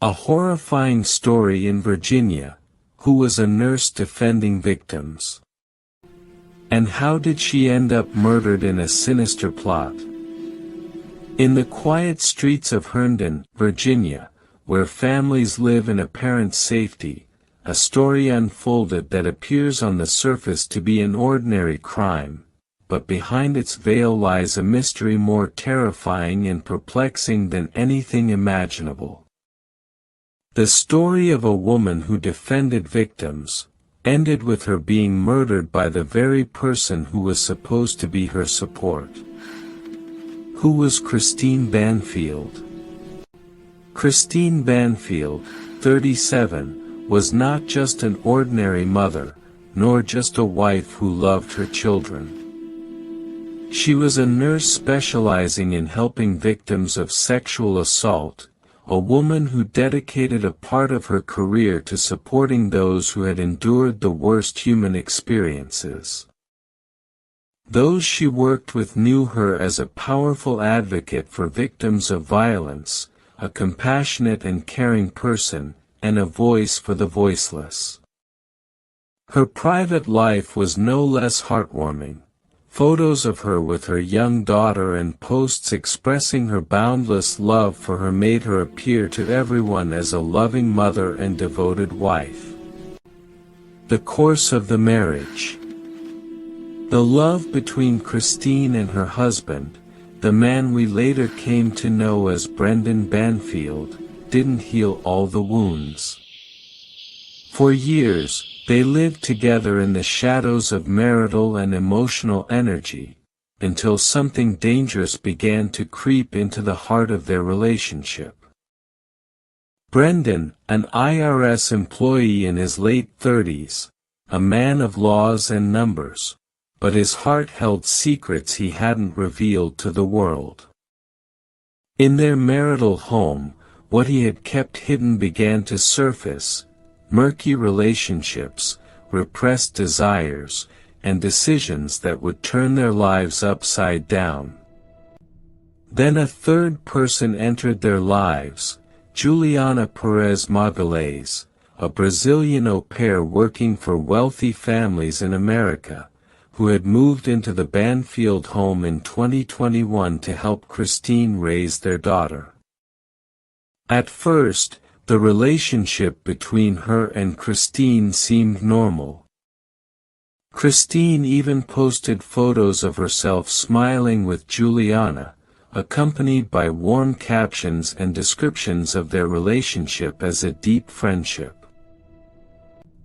A horrifying story in Virginia. Who was a nurse defending victims? And how did she end up murdered in a sinister plot? In the quiet streets of Herndon, Virginia, where families live in apparent safety, a story unfolded that appears on the surface to be an ordinary crime, but behind its veil lies a mystery more terrifying and perplexing than anything imaginable. The story of a woman who defended victims, ended with her being murdered by the very person who was supposed to be her support. Who was Christine Banfield? Christine Banfield, 37, was not just an ordinary mother, nor just a wife who loved her children. She was a nurse specializing in helping victims of sexual assault, a woman who dedicated a part of her career to supporting those who had endured the worst human experiences. Those she worked with knew her as a powerful advocate for victims of violence, a compassionate and caring person, and a voice for the voiceless. Her private life was no less heartwarming. Photos of her with her young daughter and posts expressing her boundless love for her made her appear to everyone as a loving mother and devoted wife. The course of the marriage. The love between Christine and her husband, the man we later came to know as Brendan Banfield, didn't heal all the wounds. For years, they lived together in the shadows of marital and emotional energy, until something dangerous began to creep into the heart of their relationship. Brendan, an IRS employee in his late 30s, a man of laws and numbers, but his heart held secrets he hadn't revealed to the world. In their marital home, what he had kept hidden began to surface: murky relationships, repressed desires, and decisions that would turn their lives upside down. Then a third person entered their lives, Juliana Perez Magalhães, a Brazilian au pair working for wealthy families in America, who had moved into the Banfield home in 2021 to help Christine raise their daughter. At first, the relationship between her and Christine seemed normal. Christine even posted photos of herself smiling with Juliana, accompanied by warm captions and descriptions of their relationship as a deep friendship.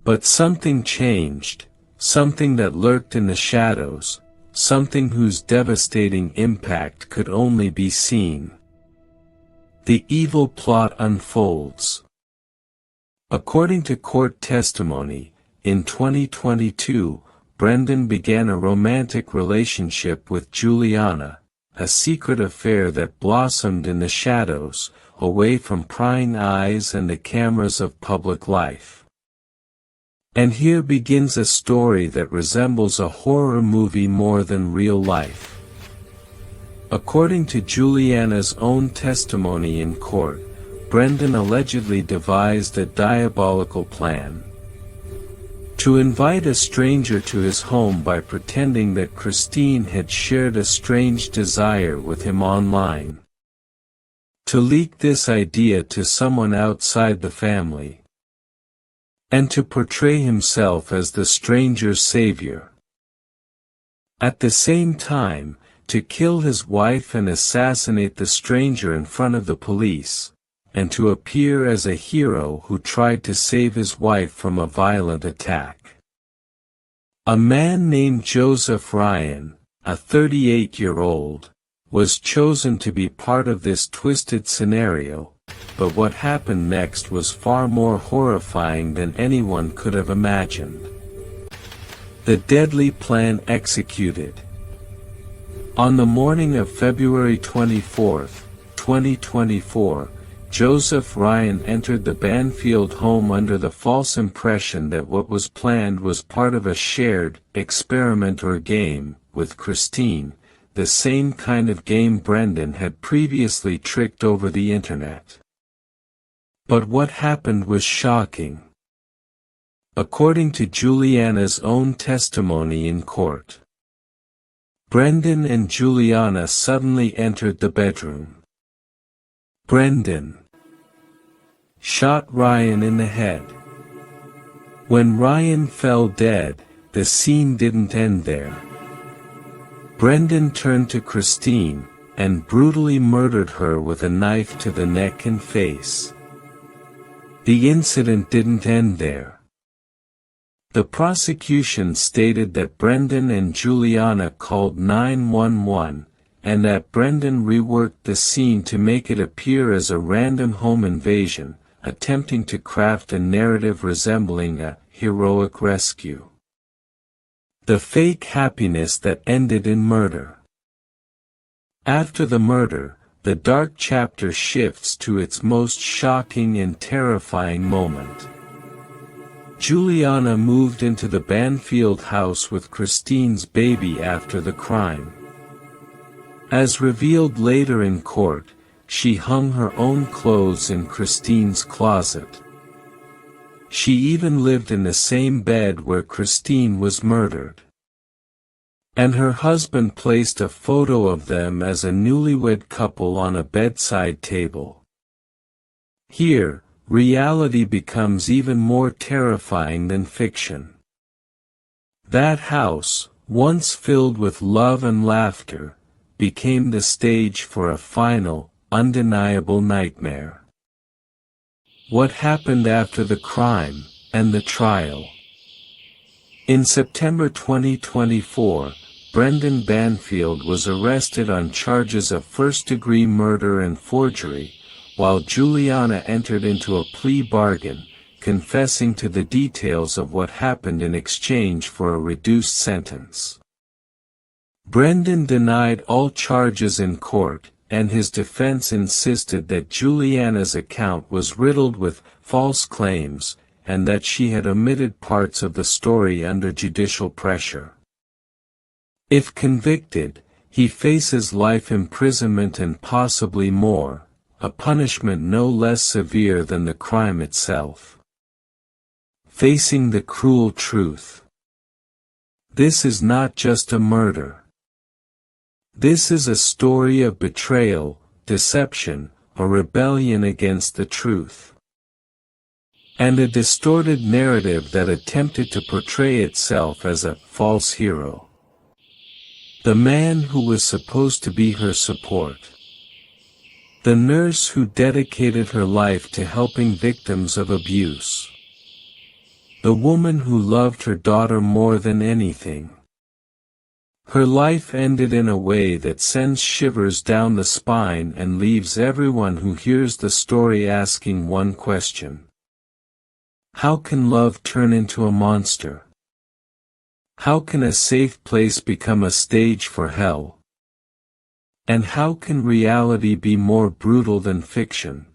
But something changed, something that lurked in the shadows, something whose devastating impact could only be seen. The evil plot unfolds. According to court testimony, in 2022, Brendan began a romantic relationship with Juliana, a secret affair that blossomed in the shadows, away from prying eyes and the cameras of public life. And here begins a story that resembles a horror movie more than real life. According to Juliana's own testimony in court, Brendan allegedly devised a diabolical plan to invite a stranger to his home by pretending that Christine had shared a strange desire with him online, to leak this idea to someone outside the family, and to portray himself as the stranger's savior. At the same time, to kill his wife and assassinate the stranger in front of the police, and to appear as a hero who tried to save his wife from a violent attack. A man named Joseph Ryan, a 38-year-old, was chosen to be part of this twisted scenario, but what happened next was far more horrifying than anyone could have imagined. The deadly plan executed. On the morning of February 24, 2024, Joseph Ryan entered the Banfield home under the false impression that what was planned was part of a shared experiment or game with Christine, the same kind of game Brendan had previously tricked over the internet. But what happened was shocking. According to Juliana's own testimony in court, Brendan and Juliana suddenly entered the bedroom. Brendan shot Ryan in the head. When Ryan fell dead, the scene didn't end there. Brendan turned to Christine and brutally murdered her with a knife to the neck and face. The incident didn't end there. The prosecution stated that Brendan and Juliana called 911, and that Brendan reworked the scene to make it appear as a random home invasion, attempting to craft a narrative resembling a heroic rescue. The fake happiness that ended in murder. After the murder, the dark chapter shifts to its most shocking and terrifying moment. Juliana moved into the Banfield house with Christine's baby after the crime. As revealed later in court, she hung her own clothes in Christine's closet. She even lived in the same bed where Christine was murdered. And her husband placed a photo of them as a newlywed couple on a bedside table. Here, reality becomes even more terrifying than fiction. That house, once filled with love and laughter, became the stage for a final, undeniable nightmare. What happened after the crime, and the trial? In September 2024, Brendan Banfield was arrested on charges of first-degree murder and forgery, while Juliana entered into a plea bargain, confessing to the details of what happened in exchange for a reduced sentence. Brendan denied all charges in court, and his defense insisted that Juliana's account was riddled with false claims, and that she had omitted parts of the story under judicial pressure. If convicted, he faces life imprisonment and possibly more, a punishment no less severe than the crime itself. Facing the cruel truth. This is not just a murder. This is a story of betrayal, deception, a rebellion against the truth. And a distorted narrative that attempted to portray itself as a false hero. The man who was supposed to be her support. The nurse who dedicated her life to helping victims of abuse. The woman who loved her daughter more than anything. Her life ended in a way that sends shivers down the spine and leaves everyone who hears the story asking one question. How can love turn into a monster? How can a safe place become a stage for hell? And how can reality be more brutal than fiction?